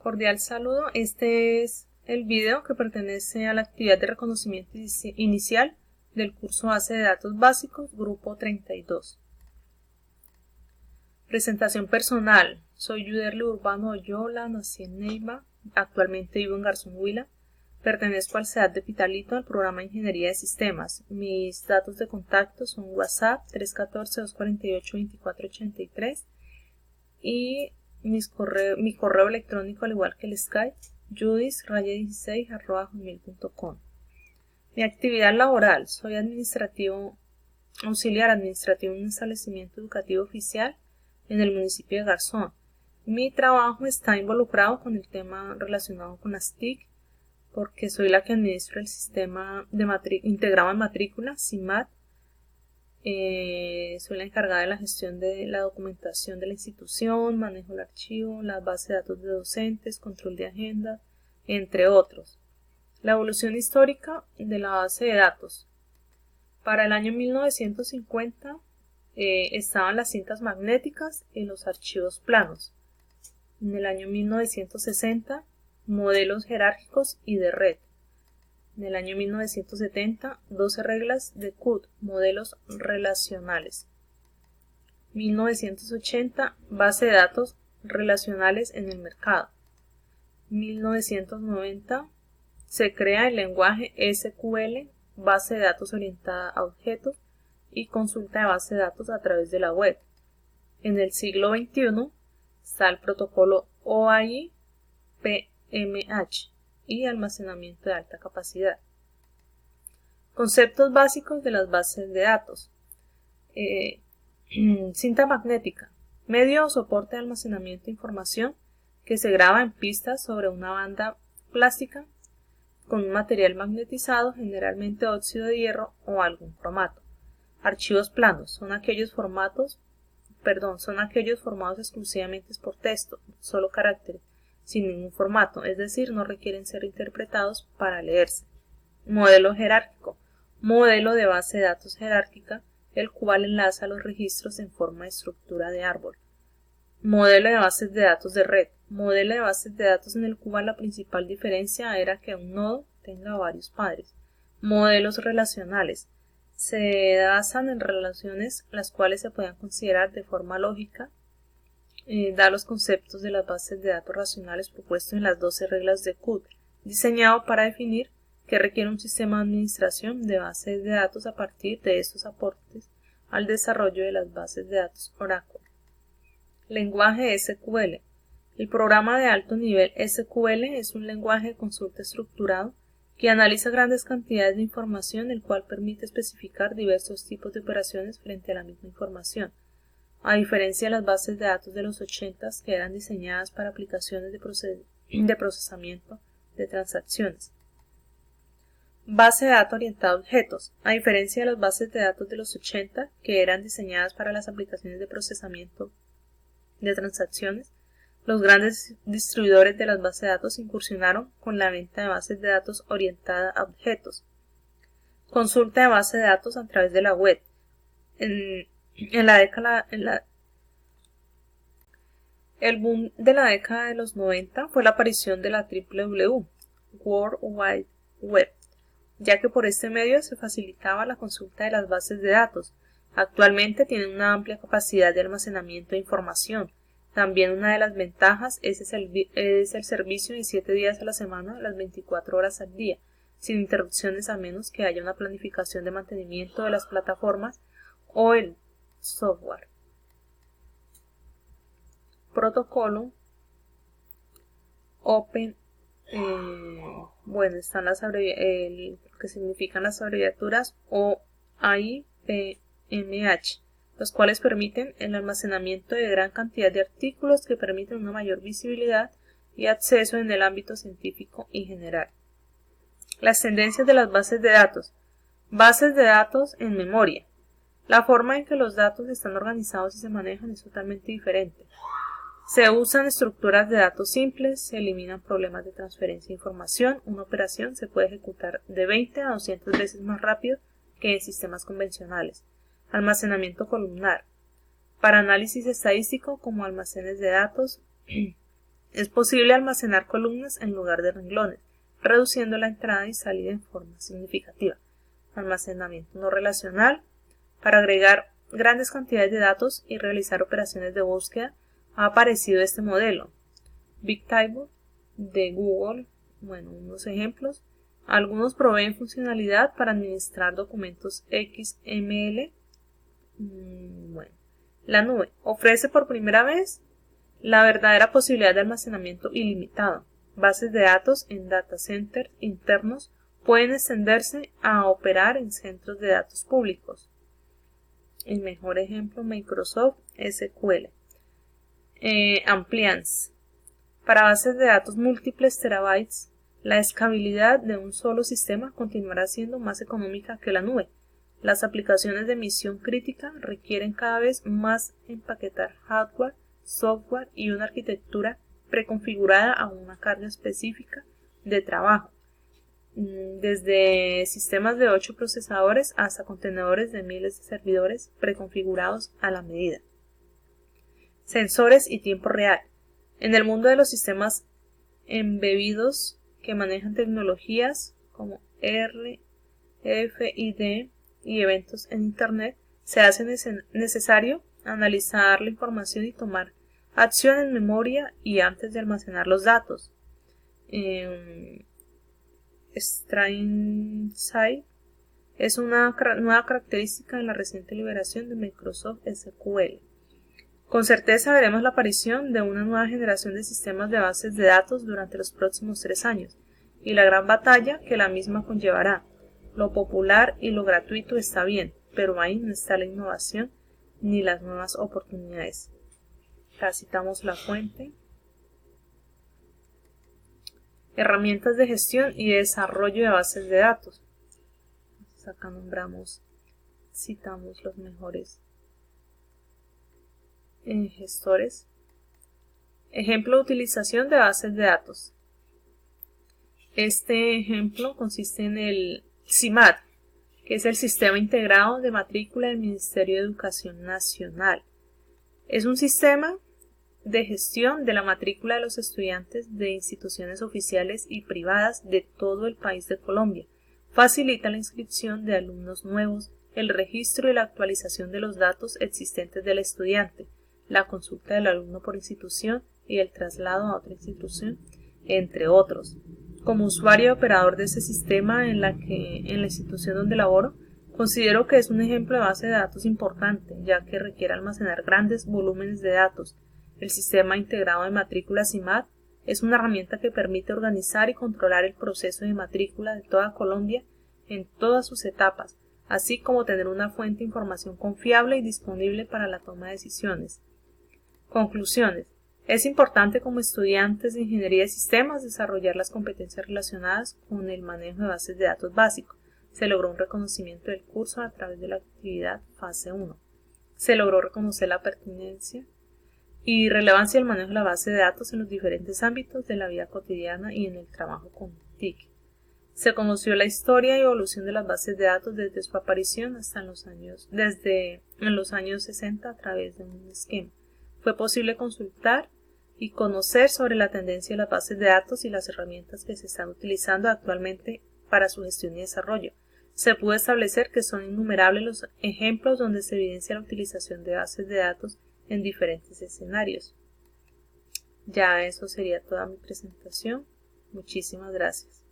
Cordial saludo. Este es el video que pertenece a la actividad de reconocimiento inicial del curso Base de Datos Básicos, Grupo 32. Presentación personal. Soy Yuderli Urbano Oyola, nací en Neiva, actualmente vivo en Garzón Huila. Pertenezco al CEDAT de Pitalito, al programa de Ingeniería de Sistemas. Mis datos de contacto son WhatsApp 314-248-2483 y mi correo electrónico, al igual que el Skype, judis16@gmail.com. Mi actividad laboral: soy auxiliar administrativo en un establecimiento educativo oficial en el municipio de Garzón. Mi trabajo está involucrado con el tema relacionado con las TIC, porque soy la que administra el sistema integrado en matrícula, SIMAT. Soy la encargada de la gestión de la documentación de la institución, manejo del archivo, las bases de datos de docentes, control de agenda, entre otros. La evolución histórica de la base de datos. Para el año 1950 estaban las cintas magnéticas y los archivos planos. En el año 1960, modelos jerárquicos y de red. En el año 1970, 12 reglas de CUT, modelos relacionales. 1980, base de datos relacionales en el mercado. 1990, se crea el lenguaje SQL, base de datos orientada a objetos y consulta de base de datos a través de la web. En el siglo XXI está el protocolo OAI PMH y almacenamiento de alta capacidad. Conceptos básicos de las bases de datos. Cinta magnética, medio o soporte de almacenamiento de información que se graba en pistas sobre una banda plástica con un material magnetizado, generalmente óxido de hierro o algún cromato. Archivos planos son aquellos formados exclusivamente por texto, solo caracteres, sin ningún formato, es decir, no requieren ser interpretados para leerse. Modelo jerárquico, modelo de base de datos jerárquica, el cual enlaza los registros en forma de estructura de árbol. Modelo de bases de datos de red, modelo de bases de datos en el cual la principal diferencia era que un nodo tenga varios padres. Modelos relacionales, se basan en relaciones las cuales se puedan considerar de forma lógica, da los conceptos de las bases de datos racionales propuestos en las 12 reglas de CUT, diseñado para definir que requiere un sistema de administración de bases de datos a partir de estos aportes al desarrollo de las bases de datos Oracle. Lenguaje SQL. El programa de alto nivel SQL es un lenguaje de consulta estructurado que analiza grandes cantidades de información, el cual permite especificar diversos tipos de operaciones frente a la misma información, a diferencia de las bases de datos de los 80s que eran diseñadas para aplicaciones de procesamiento de transacciones. Base de datos orientada a objetos. A diferencia de las bases de datos de los 80 que eran diseñadas para las aplicaciones de procesamiento de transacciones, los grandes distribuidores de las bases de datos incursionaron con la venta de bases de datos orientada a objetos. Consulta de base de datos a través de la web. El boom de la década de los 90 fue la aparición de la WWW, World Wide Web, ya que por este medio se facilitaba la consulta de las bases de datos. Actualmente tienen una amplia capacidad de almacenamiento de información. También una de las ventajas es el servicio de 7 días a la semana, las 24 horas al día, sin interrupciones a menos que haya una planificación de mantenimiento de las plataformas o el software. Protocolo Open, están que significan las abreviaturas OAI PMH, los cuales permiten el almacenamiento de gran cantidad de artículos que permiten una mayor visibilidad y acceso en el ámbito científico y general. Las tendencias de las bases de datos. Bases de datos en memoria. La forma en que los datos están organizados y se manejan es totalmente diferente. Se usan estructuras de datos simples, se eliminan problemas de transferencia de información. Una operación se puede ejecutar de 20 a 200 veces más rápido que en sistemas convencionales. Almacenamiento columnar. Para análisis estadístico como almacenes de datos Es posible almacenar columnas en lugar de renglones, reduciendo la entrada y salida en forma significativa. Almacenamiento no relacional. Para agregar grandes cantidades de datos y realizar operaciones de búsqueda ha aparecido este modelo. Bigtable de Google, unos ejemplos. Algunos proveen funcionalidad para administrar documentos XML. La nube ofrece por primera vez la verdadera posibilidad de almacenamiento ilimitado. Bases de datos en data centers internos pueden extenderse a operar en centros de datos públicos. El mejor ejemplo, Microsoft SQL. Ampliance. Para bases de datos múltiples terabytes, la escalabilidad de un solo sistema continuará siendo más económica que la nube. Las aplicaciones de misión crítica requieren cada vez más empaquetar hardware, software y una arquitectura preconfigurada a una carga específica de trabajo, desde sistemas de 8 procesadores hasta contenedores de miles de servidores preconfigurados a la medida. Sensores y tiempo real. En el mundo de los sistemas embebidos que manejan tecnologías como RFID y eventos en Internet, se hace necesario analizar la información y tomar acción en memoria y antes de almacenar los datos. StringSide es una nueva característica en la reciente liberación de Microsoft SQL. Con certeza veremos la aparición de una nueva generación de sistemas de bases de datos durante los próximos 3 años, y la gran batalla que la misma conllevará. Lo popular y lo gratuito está bien, pero ahí no está la innovación ni las nuevas oportunidades. Acá citamos la fuente. Herramientas de gestión y desarrollo de bases de datos. Acá citamos los mejores gestores. Ejemplo de utilización de bases de datos. Este ejemplo consiste en el CIMAD, que es el Sistema Integrado de Matrícula del Ministerio de Educación Nacional. Es un sistema de gestión de la matrícula de los estudiantes de instituciones oficiales y privadas de todo el país de Colombia. Facilita la inscripción de alumnos nuevos, el registro y la actualización de los datos existentes del estudiante, la consulta del alumno por institución y el traslado a otra institución, entre otros. Como usuario y operador de ese sistema en la institución donde laboro, considero que es un ejemplo de base de datos importante, ya que requiere almacenar grandes volúmenes de datos. El Sistema Integrado de Matrícula CIMAD es una herramienta que permite organizar y controlar el proceso de matrícula de toda Colombia en todas sus etapas, así como tener una fuente de información confiable y disponible para la toma de decisiones. Conclusiones. Es importante como estudiantes de Ingeniería de Sistemas desarrollar las competencias relacionadas con el manejo de bases de datos básico. Se logró un reconocimiento del curso a través de la actividad fase 1. Se logró reconocer la pertinencia y relevancia del manejo de la base de datos en los diferentes ámbitos de la vida cotidiana y en el trabajo con TIC. Se conoció la historia y evolución de las bases de datos desde su aparición hasta en los años 60 a través de un esquema. Fue posible consultar y conocer sobre la tendencia de las bases de datos y las herramientas que se están utilizando actualmente para su gestión y desarrollo. Se pudo establecer que son innumerables los ejemplos donde se evidencia la utilización de bases de datos en diferentes escenarios. Ya eso sería toda mi presentación. Muchísimas gracias.